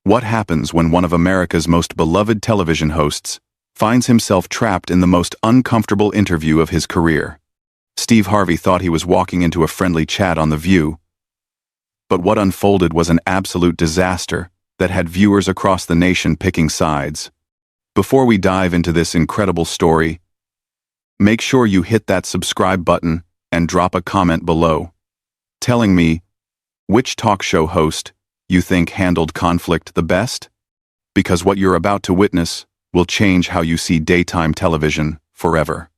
What happens when one of America's most beloved television hosts finds himself trapped in the most uncomfortable interview of his career? Steve Harvey thought he was walking into a friendly chat on The View, but what unfolded was an absolute disaster that had viewers across the nation picking sides. Before we dive into this incredible story, make sure you hit that subscribe button and drop a comment below, telling me which talk show host you think handled conflict the best? Because what you're about to witness will change how you see daytime television forever.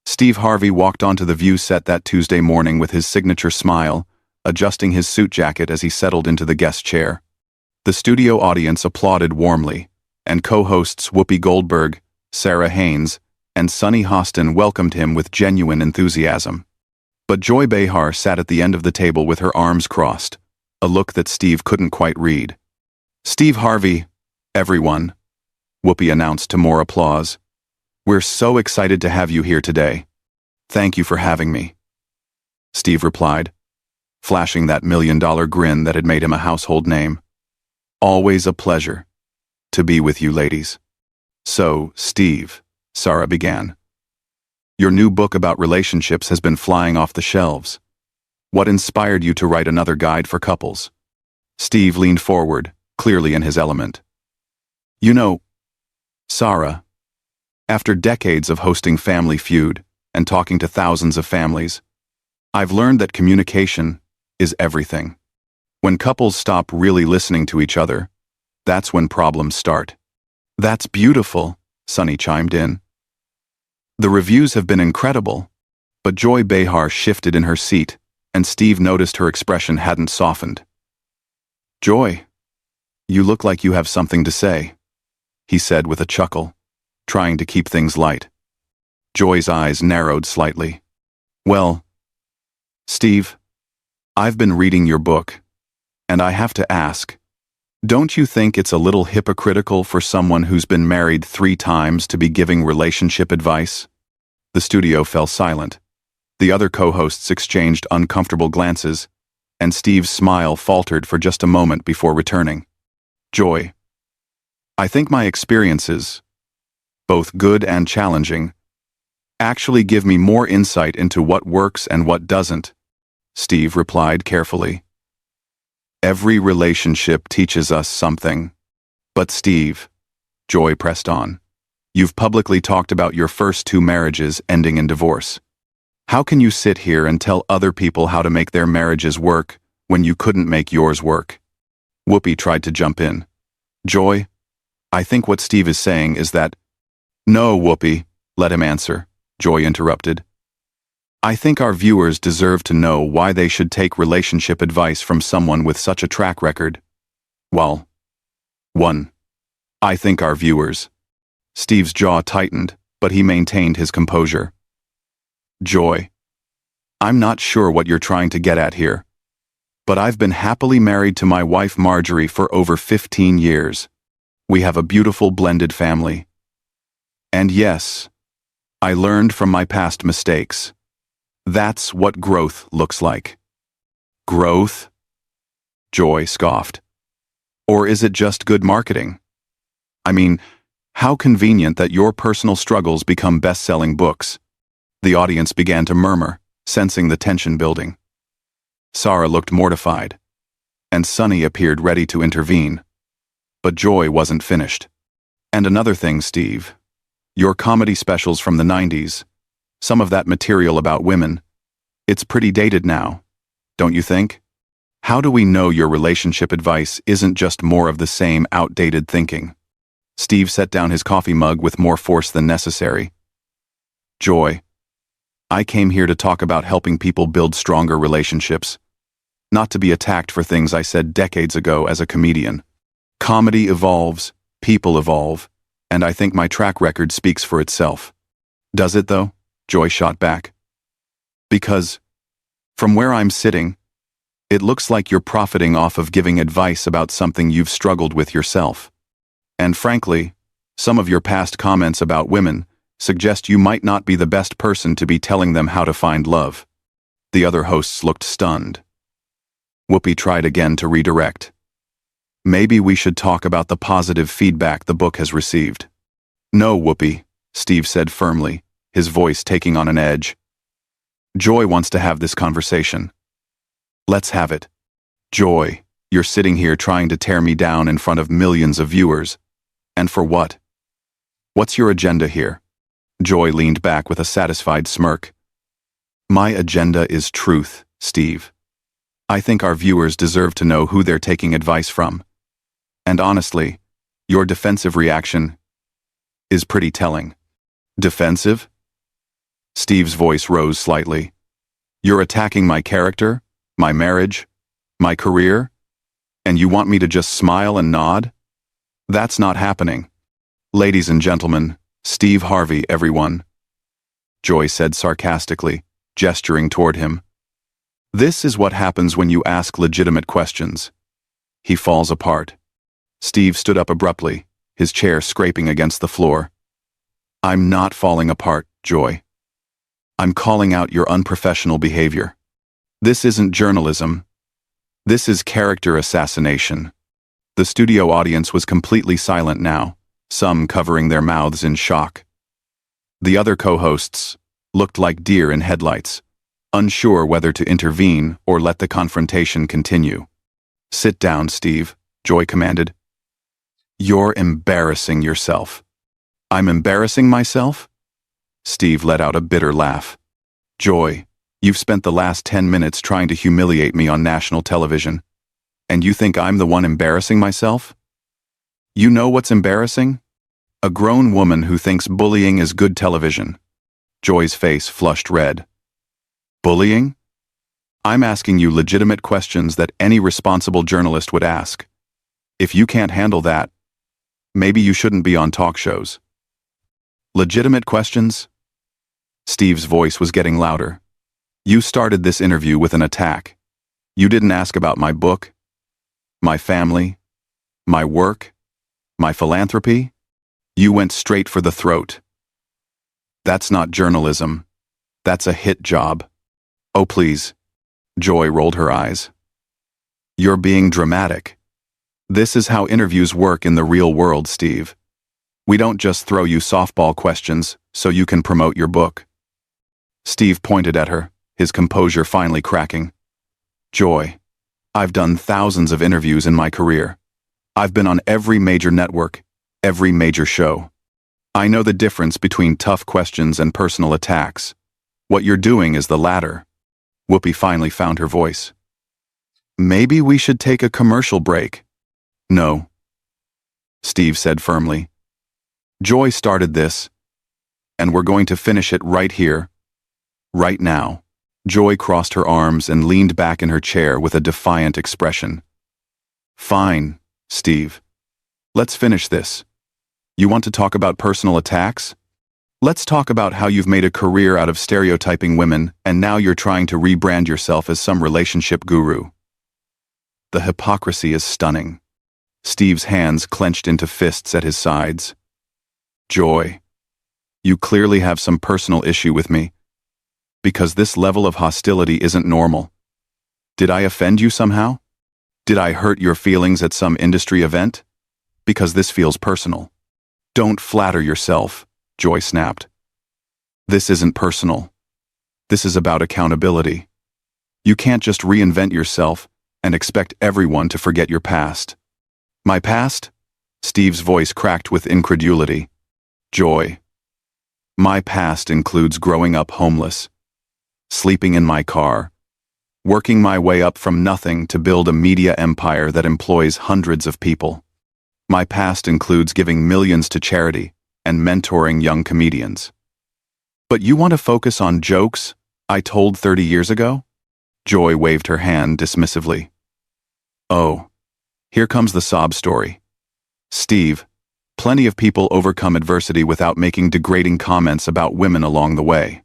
Steve Harvey walked onto the View set that Tuesday morning with his signature smile, adjusting his suit jacket as he settled into the guest chair. The studio audience applauded warmly, and co-hosts Whoopi Goldberg, Sarah Haynes, and Sunny Hostin welcomed him with genuine enthusiasm. But Joy Behar sat at the end of the table with her arms crossed, a look that Steve couldn't quite read. "Steve Harvey, everyone," Whoopi announced to more applause. "We're so excited to have you here today. Thank you for having me." Steve replied, flashing that million-dollar grin that had made him a household name. "Always a pleasure to be with you ladies." "So, Steve," Sarah began, "your new book about relationships has been flying off the shelves. What inspired you to write another guide for couples?" Steve leaned forward, clearly in his element. "You know, Sarah, after decades of hosting Family Feud and talking to thousands of families, I've learned that communication is everything. When couples stop really listening to each other, that's when problems start." "That's beautiful," Sunny chimed in. "The reviews have been incredible." But Joy Behar shifted in her seat, and Steve noticed her expression hadn't softened. "Joy, you look like you have something to say," he said with a chuckle, trying to keep things light. Joy's eyes narrowed slightly. "Well, Steve, I've been reading your book, and I have to ask, don't you think it's a little hypocritical for someone who's been married 3 times to be giving relationship advice?" The studio fell silent. The other co-hosts exchanged uncomfortable glances, and Steve's smile faltered for just a moment before returning. "Joy, I think my experiences, both good and challenging, actually give me more insight into what works and what doesn't," Steve replied carefully. "Every relationship teaches us something." "But Steve," Joy pressed on, "you've publicly talked about your first 2 marriages ending in divorce. How can you sit here and tell other people how to make their marriages work when you couldn't make yours work?" Whoopi tried to jump in. "Joy, I think what Steve is saying is that—" "No, Whoopi, let him answer," Joy interrupted. "I think our viewers deserve to know why they should take relationship advice from someone with such a track record." "Well, 1. I think our viewers—" Steve's jaw tightened, but he maintained his composure. "Joy, I'm not sure what you're trying to get at here, but I've been happily married to my wife Marjorie for over 15 years. We have a beautiful blended family. And yes, I learned from my past mistakes. That's what growth looks like." "Growth?" Joy scoffed. "Or is it just good marketing? I mean, how convenient that your personal struggles become best-selling books." The audience began to murmur, sensing the tension building. Sarah looked mortified, and Sunny appeared ready to intervene. But Joy wasn't finished. "And another thing, Steve, your comedy specials from the 90s, some of that material about women, it's pretty dated now, don't you think? How do we know your relationship advice isn't just more of the same outdated thinking?" Steve set down his coffee mug with more force than necessary. "Joy, I came here to talk about helping people build stronger relationships, not to be attacked for things I said decades ago as a comedian. Comedy evolves, people evolve, and I think my track record speaks for itself." "Does it, though?" Joy shot back. "Because, from where I'm sitting, it looks like you're profiting off of giving advice about something you've struggled with yourself. And frankly, some of your past comments about women suggest you might not be the best person to be telling them how to find love." The other hosts looked stunned. Whoopi tried again to redirect. Maybe we should talk about the positive feedback the book has received. No, Whoopi, Steve said firmly, his voice taking on an edge. Joy wants to have this conversation. Let's have it. Joy, you're sitting here trying to tear me down in front of millions of viewers. And for what? What's your agenda here? Joy leaned back with a satisfied smirk. My agenda is truth, Steve. I think our viewers deserve to know who they're taking advice from. And honestly, your defensive reaction is pretty telling. Defensive? Steve's voice rose slightly. You're attacking my character, my marriage, my career, and you want me to just smile and nod? That's not happening. Ladies and gentlemen, Steve Harvey, everyone, Joy said sarcastically, gesturing toward him. This is what happens when you ask legitimate questions. He falls apart. Steve stood up abruptly, his chair scraping against the floor. I'm not falling apart, Joy. I'm calling out your unprofessional behavior. This isn't journalism. This is character assassination. The studio audience was completely silent now, some covering their mouths in shock. The other co-hosts looked like deer in headlights, unsure whether to intervene or let the confrontation continue. Sit down, Steve, Joy commanded. You're embarrassing yourself. I'm embarrassing myself? Steve let out a bitter laugh. Joy, you've spent the last 10 minutes trying to humiliate me on national television. And you think I'm the one embarrassing myself? You know what's embarrassing? A grown woman who thinks bullying is good television. Joy's face flushed red. Bullying? I'm asking you legitimate questions that any responsible journalist would ask. If you can't handle that, maybe you shouldn't be on talk shows. Legitimate questions? Steve's voice was getting louder. You started this interview with an attack. You didn't ask about my book, my family, my work, my philanthropy. You went straight for the throat. That's not journalism. That's a hit job. Oh, please. Joy rolled her eyes. You're being dramatic. This is how interviews work in the real world, Steve. We don't just throw you softball questions so you can promote your book. Steve pointed at her, his composure finally cracking. Joy, I've done thousands of interviews in my career. I've been on every major network, every major show. I know the difference between tough questions and personal attacks. What you're doing is the latter. Whoopi finally found her voice. Maybe we should take a commercial break. No, Steve said firmly. Joy started this, and we're going to finish it right here, right now. Joy crossed her arms and leaned back in her chair with a defiant expression. Fine, Steve. Let's finish this. You want to talk about personal attacks? Let's talk about how you've made a career out of stereotyping women and now you're trying to rebrand yourself as some relationship guru. The hypocrisy is stunning. Steve's hands clenched into fists at his sides. Joy, you clearly have some personal issue with me, because this level of hostility isn't normal. Did I offend you somehow? Did I hurt your feelings at some industry event? Because this feels personal. Don't flatter yourself, Joy snapped. This isn't personal. This is about accountability. You can't just reinvent yourself and expect everyone to forget your past. My past? Steve's voice cracked with incredulity. Joy, my past includes growing up homeless, sleeping in my car, working my way up from nothing to build a media empire that employs hundreds of people. My past includes giving millions to charity and mentoring young comedians. But you want to focus on jokes I told 30 years ago? Joy waved her hand dismissively. Oh, here comes the sob story. Steve, plenty of people overcome adversity without making degrading comments about women along the way.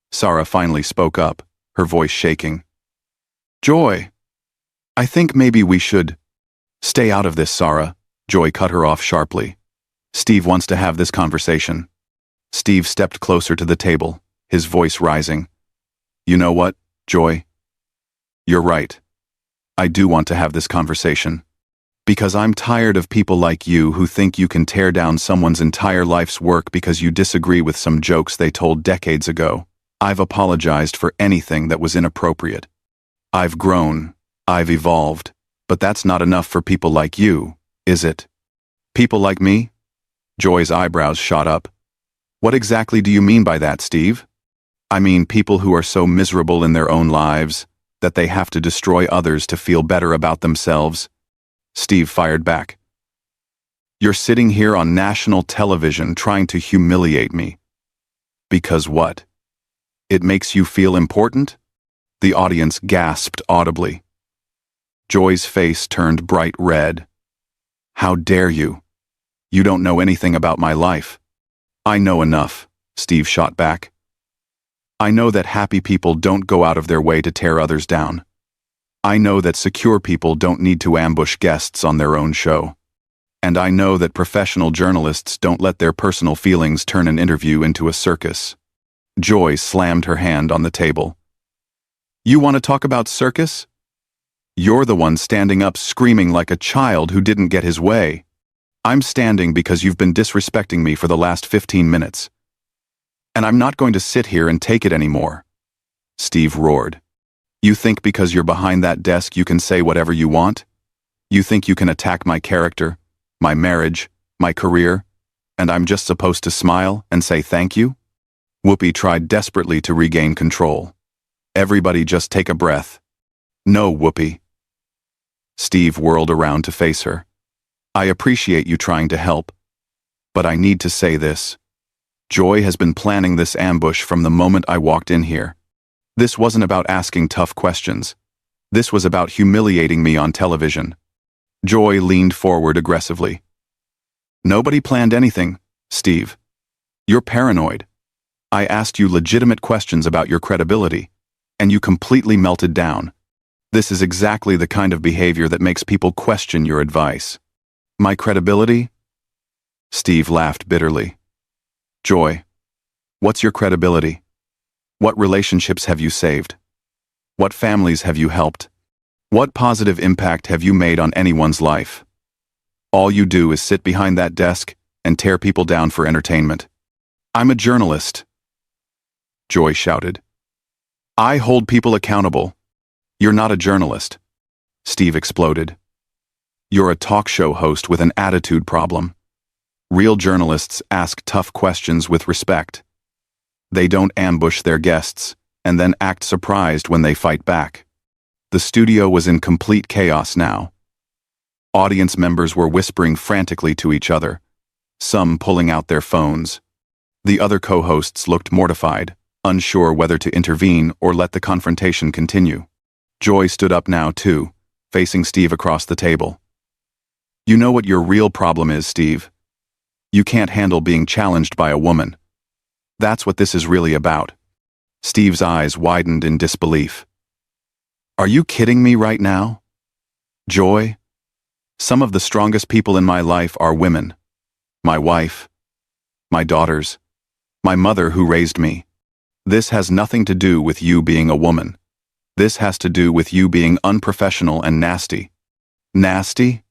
Sarah finally spoke up, her voice shaking. Joy, I think maybe we should stay out of this, Sarah. Joy cut her off sharply. Steve wants to have this conversation. Steve stepped closer to the table, his voice rising. You know what, Joy? You're right. I do want to have this conversation. Because I'm tired of people like you who think you can tear down someone's entire life's work because you disagree with some jokes they told decades ago. I've apologized for anything that was inappropriate. I've grown, I've evolved, but that's not enough for people like you, is it? People like me? Joy's eyebrows shot up. What exactly do you mean by that, Steve? I mean people who are so miserable in their own lives that they have to destroy others to feel better about themselves. Steve fired back. You're sitting here on national television trying to humiliate me. Because what? It makes you feel important? The audience gasped audibly. Joy's face turned bright red. How dare you? You don't know anything about my life. I know enough, Steve shot back. I know that happy people don't go out of their way to tear others down. I know that secure people don't need to ambush guests on their own show. And I know that professional journalists don't let their personal feelings turn an interview into a circus. Joy slammed her hand on the table. You want to talk about circus? You're the one standing up screaming like a child who didn't get his way. I'm standing because you've been disrespecting me for the last 15 minutes. And I'm not going to sit here and take it anymore. Steve roared. You think because you're behind that desk you can say whatever you want? You think you can attack my character, my marriage, my career, and I'm just supposed to smile and say thank you? Whoopi tried desperately to regain control. Everybody just take a breath. No, Whoopi. Steve whirled around to face her. I appreciate you trying to help, but I need to say this. Joy has been planning this ambush from the moment I walked in here. This wasn't about asking tough questions. This was about humiliating me on television. Joy leaned forward aggressively. Nobody planned anything, Steve. You're paranoid. I asked you legitimate questions about your credibility, and you completely melted down. This is exactly the kind of behavior that makes people question your advice. My credibility? Steve laughed bitterly. Joy, what's your credibility? What relationships have you saved? What families have you helped? What positive impact have you made on anyone's life? All you do is sit behind that desk and tear people down for entertainment. I'm a journalist. Joy shouted. I hold people accountable. You're not a journalist. Steve exploded. You're a talk show host with an attitude problem. Real journalists ask tough questions with respect. They don't ambush their guests and then act surprised when they fight back. The studio was in complete chaos now. Audience members were whispering frantically to each other, some pulling out their phones. The other co-hosts looked mortified, unsure whether to intervene or let the confrontation continue. Joy stood up now too, facing Steve across the table. You know what your real problem is, Steve? You can't handle being challenged by a woman. That's what this is really about. Steve's eyes widened in disbelief. Are you kidding me right now? Joy? Some of the strongest people in my life are women. My wife, my daughters, my mother who raised me. This has nothing to do with you being a woman. This has to do with you being unprofessional and nasty. Nasty?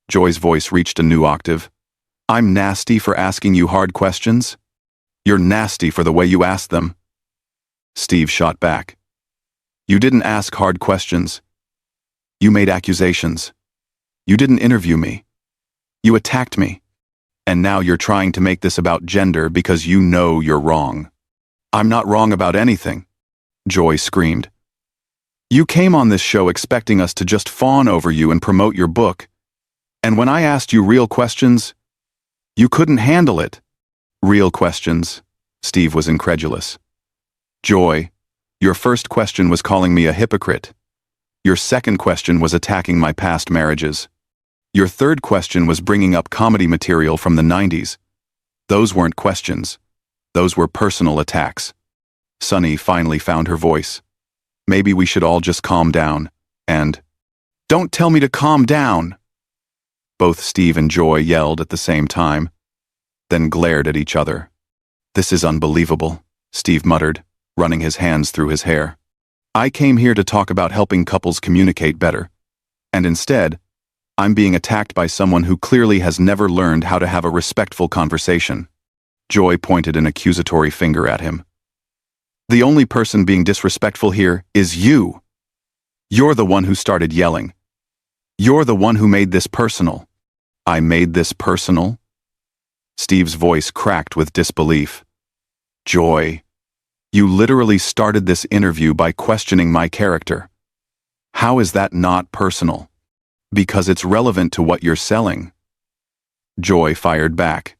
Joy's voice reached a new octave. I'm nasty for asking you hard questions? You're nasty for the way you asked them. Steve shot back. You didn't ask hard questions. You made accusations. You didn't interview me. You attacked me. And now you're trying to make this about gender because you know you're wrong. I'm not wrong about anything, Joy screamed. You came on this show expecting us to just fawn over you and promote your book. And when I asked you real questions, you couldn't handle it. Real questions? Steve was incredulous. Joy, your first question was calling me a hypocrite. Your second question was attacking my past marriages. Your third question was bringing up comedy material from the 90s. Those weren't questions. Those were personal attacks. Sunny finally found her voice. Maybe we should all just calm down, and... Don't tell me to calm down! Both Steve and Joy yelled at the same time, then glared at each other. This is unbelievable, Steve muttered, running his hands through his hair. I came here to talk about helping couples communicate better. And instead, I'm being attacked by someone who clearly has never learned how to have a respectful conversation. Joy pointed an accusatory finger at him. The only person being disrespectful here is you. You're the one who started yelling. You're the one who made this personal. I made this personal? Steve's voice cracked with disbelief. Joy, you literally started this interview by questioning my character. How is that not personal? Because it's relevant to what you're selling. Joy fired back.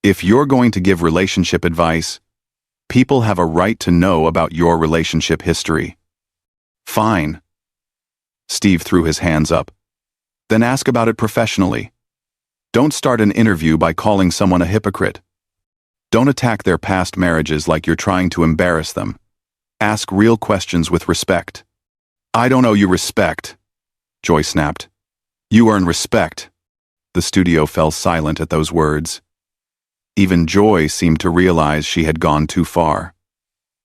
If you're going to give relationship advice, people have a right to know about your relationship history. Fine. Steve threw his hands up. Then ask about it professionally. Don't start an interview by calling someone a hypocrite. Don't attack their past marriages like you're trying to embarrass them. Ask real questions with respect. I don't owe you respect, Joy snapped. You earn respect. The studio fell silent at those words. Even Joy seemed to realize she had gone too far.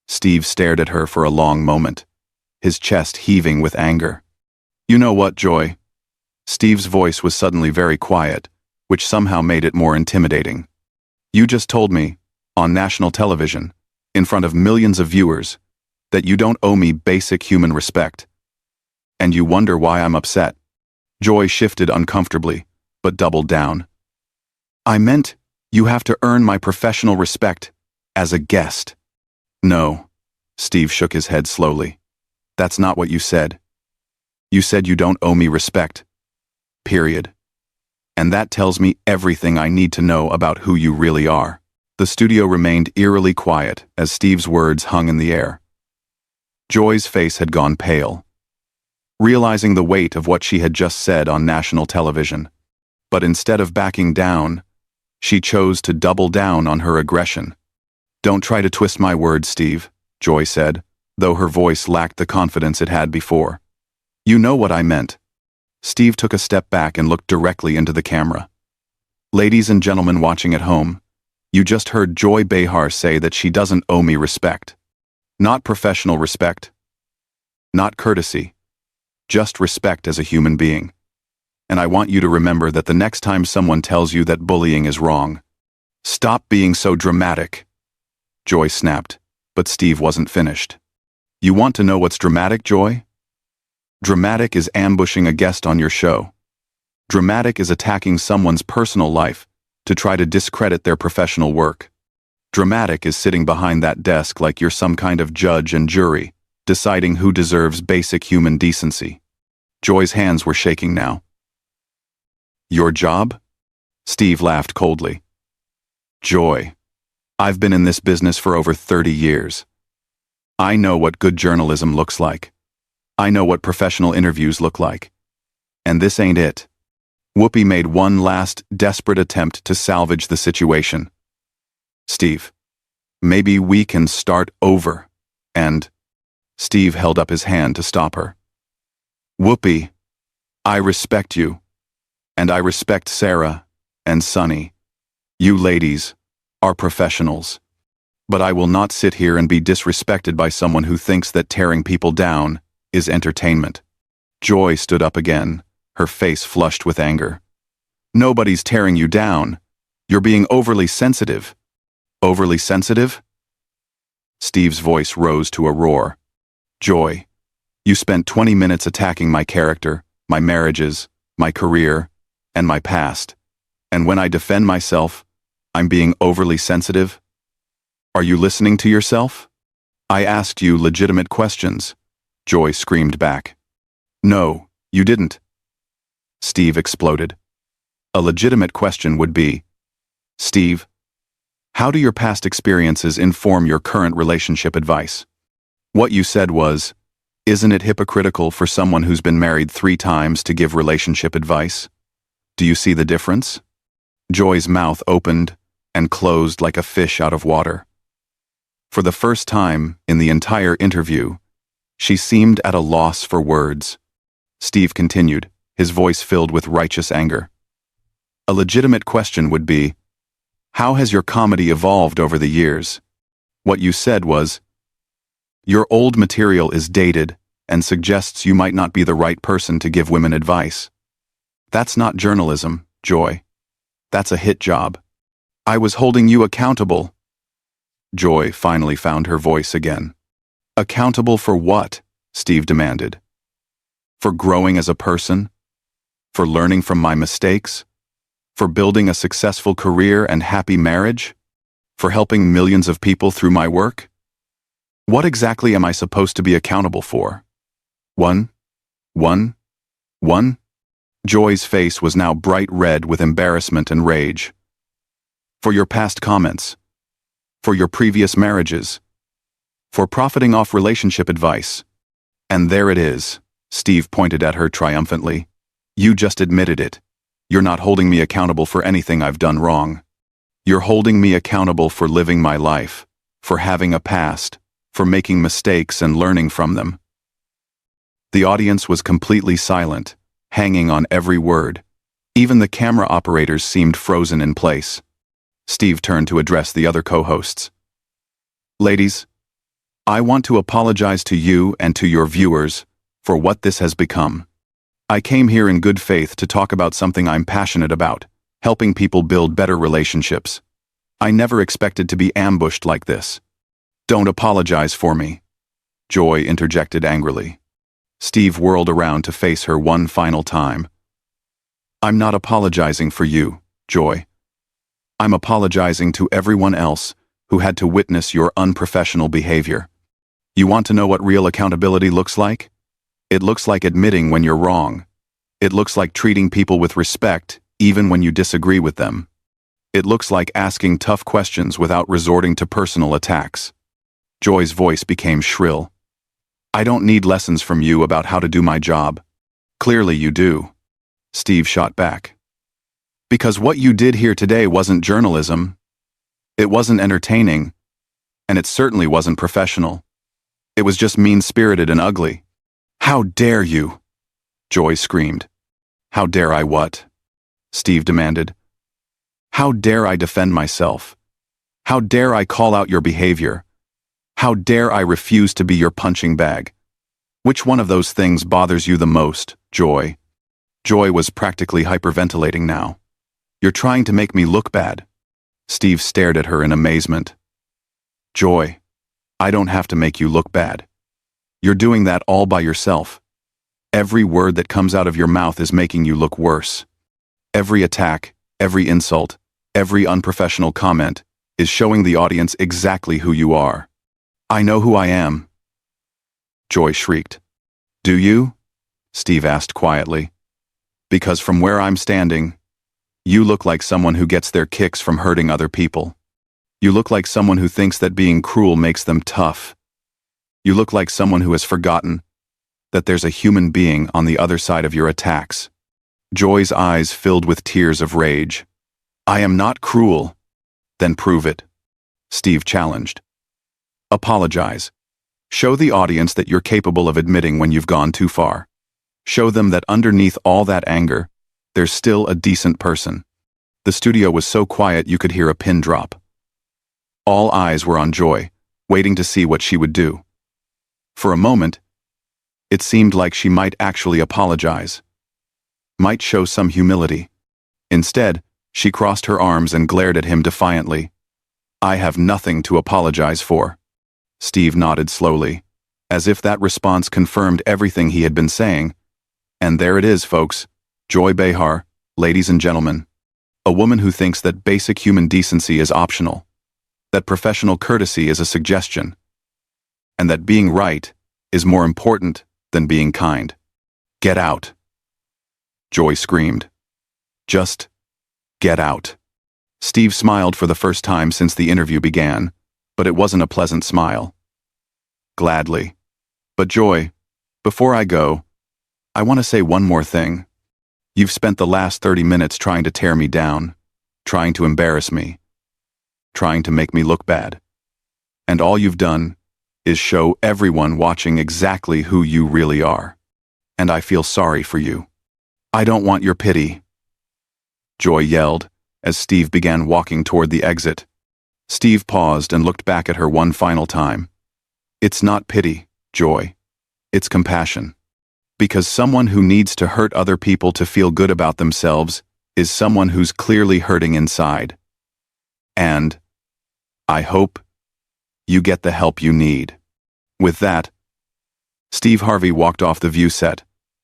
Steve stared at her for a long moment, his chest heaving with anger. You know what, Joy? Steve's voice was suddenly very quiet, which somehow made it more intimidating. You just told me, on national television, in front of millions of viewers, that you don't owe me basic human respect. And you wonder why I'm upset. Joy shifted uncomfortably, but doubled down. I meant you have to earn my professional respect as a guest. No, Steve shook his head slowly. That's not what you said. You said you don't owe me respect. Period. And that tells me everything I need to know about who you really are. The studio remained eerily quiet as Steve's words hung in the air. Joy's face had gone pale, realizing the weight of what she had just said on national television. But instead of backing down, she chose to double down on her aggression. Don't try to twist my words, Steve, Joy said, though her voice lacked the confidence it had before. You know what I meant. Steve took a step back and looked directly into the camera. Ladies and gentlemen watching at home, you just heard Joy Behar say that she doesn't owe me respect. Not professional respect. Not courtesy. Just respect as a human being. And I want you to remember that the next time someone tells you that bullying is wrong, stop being so dramatic. Joy snapped, but Steve wasn't finished. You want to know what's dramatic, Joy? Dramatic is ambushing a guest on your show. Dramatic is attacking someone's personal life to try to discredit their professional work. Dramatic is sitting behind that desk like you're some kind of judge and jury, deciding who deserves basic human decency. Joy's hands were shaking now. Your job? Steve laughed coldly. Joy, I've been in this business for over 30 years. I know what good journalism looks like. I know what professional interviews look like. And this ain't it. Whoopi made one last, desperate attempt to salvage the situation. Steve, maybe we can start over, and... Steve held up his hand to stop her. Whoopi, I respect you, and I respect Sarah and Sunny. You ladies are professionals. But I will not sit here and be disrespected by someone who thinks that tearing people down is entertainment. Joy stood up again, her face flushed with anger. Nobody's tearing you down. You're being overly sensitive. Overly sensitive? Steve's voice rose to a roar. Joy, you spent 20 minutes attacking my character, my marriages, my career, and my past. And when I defend myself, I'm being overly sensitive? Are you listening to yourself? I asked you legitimate questions, Joy screamed back. No, you didn't. Steve exploded. A legitimate question would be, Steve, how do your past experiences inform your current relationship advice? What you said was, isn't it hypocritical for someone who's been married 3 times to give relationship advice? Do you see the difference? Joy's mouth opened and closed like a fish out of water. For the first time in the entire interview, she seemed at a loss for words. Steve continued, his voice filled with righteous anger. A legitimate question would be, how has your comedy evolved over the years? What you said was, your old material is dated and suggests you might not be the right person to give women advice. That's not journalism, Joy. That's a hit job. I was holding you accountable. Joy finally found her voice again. Accountable for what? Steve demanded. For growing as a person? For learning from my mistakes? For building a successful career and happy marriage? For helping millions of people through my work? What exactly am I supposed to be accountable for? One? Joy's face was now bright red with embarrassment and rage. For your past comments. For your previous marriages. For profiting off relationship advice. And there it is, Steve pointed at her triumphantly. You just admitted it. You're not holding me accountable for anything I've done wrong. You're holding me accountable for living my life, for having a past, for making mistakes and learning from them. The audience was completely silent, hanging on every word. Even the camera operators seemed frozen in place. Steve turned to address the other co-hosts. Ladies, I want to apologize to you and to your viewers for what this has become. I came here in good faith to talk about something I'm passionate about, helping people build better relationships. I never expected to be ambushed like this. Don't apologize for me, Joy interjected angrily. Steve whirled around to face her one final time. I'm not apologizing for you, Joy. I'm apologizing to everyone else who had to witness your unprofessional behavior. You want to know what real accountability looks like? It looks like admitting when you're wrong. It looks like treating people with respect, even when you disagree with them. It looks like asking tough questions without resorting to personal attacks. Joy's voice became shrill. I don't need lessons from you about how to do my job. Clearly you do. Steve shot back. Because what you did here today wasn't journalism. It wasn't entertaining. And it certainly wasn't professional. It was just mean-spirited and ugly. How dare you? Joy screamed. How dare I what? Steve demanded. How dare I defend myself? How dare I call out your behavior? How dare I refuse to be your punching bag? Which one of those things bothers you the most, Joy? Joy was practically hyperventilating now. You're trying to make me look bad. Steve stared at her in amazement. Joy, I don't have to make you look bad. You're doing that all by yourself. Every word that comes out of your mouth is making you look worse. Every attack, every insult, every unprofessional comment is showing the audience exactly who you are. I know who I am. Joy shrieked. Do you? Steve asked quietly. Because from where I'm standing, you look like someone who gets their kicks from hurting other people. You look like someone who thinks that being cruel makes them tough. You look like someone who has forgotten that there's a human being on the other side of your attacks. Joy's eyes filled with tears of rage. I am not cruel. Then prove it. Steve challenged. Apologize. Show the audience that you're capable of admitting when you've gone too far. Show them that underneath all that anger, there's still a decent person. The studio was so quiet you could hear a pin drop. All eyes were on Joy, waiting to see what she would do. For a moment, it seemed like she might actually apologize. Might show some humility. Instead, she crossed her arms and glared at him defiantly. I have nothing to apologize for. Steve nodded slowly, as if that response confirmed everything he had been saying. And there it is, folks. Joy Behar, ladies and gentlemen. A woman who thinks that basic human decency is optional. That professional courtesy is a suggestion. And that being right is more important than being kind. Get out. Joy screamed. Just get out. Steve smiled for the first time since the interview began, but it wasn't a pleasant smile. Gladly. But Joy, before I go, I want to say one more thing. You've spent the last 30 minutes trying to tear me down, trying to embarrass me, trying to make me look bad. And all you've done is show everyone watching exactly who you really are. And I feel sorry for you. I don't want your pity. Joy yelled as Steve began walking toward the exit. Steve paused and looked back at her one final time. It's not pity, Joy. It's compassion. Because someone who needs to hurt other people to feel good about themselves is someone who's clearly hurting inside. And I hope you get the help you need. With that, Steve Harvey walked off the View set,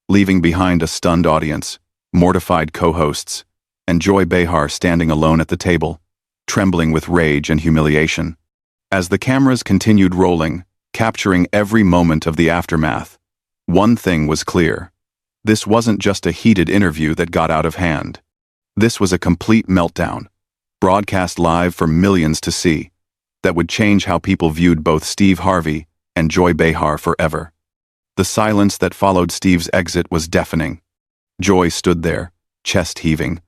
leaving behind a stunned audience, mortified co-hosts, and Joy Behar standing alone at the table, trembling with rage and humiliation. As the cameras continued rolling, capturing every moment of the aftermath, one thing was clear. This wasn't just a heated interview that got out of hand. This was a complete meltdown, broadcast live for millions to see, that would change how people viewed both Steve Harvey and Joy Behar forever. The silence that followed Steve's exit was deafening. Joy stood there, chest heaving,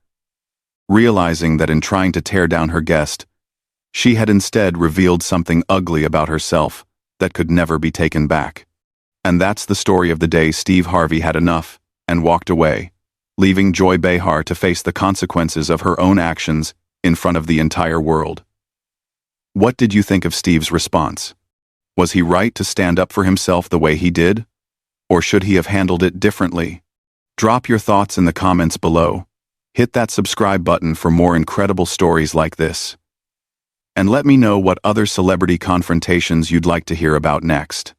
realizing that in trying to tear down her guest, she had instead revealed something ugly about herself that could never be taken back. And that's the story of the day Steve Harvey had enough and walked away, leaving Joy Behar to face the consequences of her own actions in front of the entire world. What did you think of Steve's response? Was he right to stand up for himself the way he did? Or should he have handled it differently? Drop your thoughts in the comments below. Hit that subscribe button for more incredible stories like this. And let me know what other celebrity confrontations you'd like to hear about next.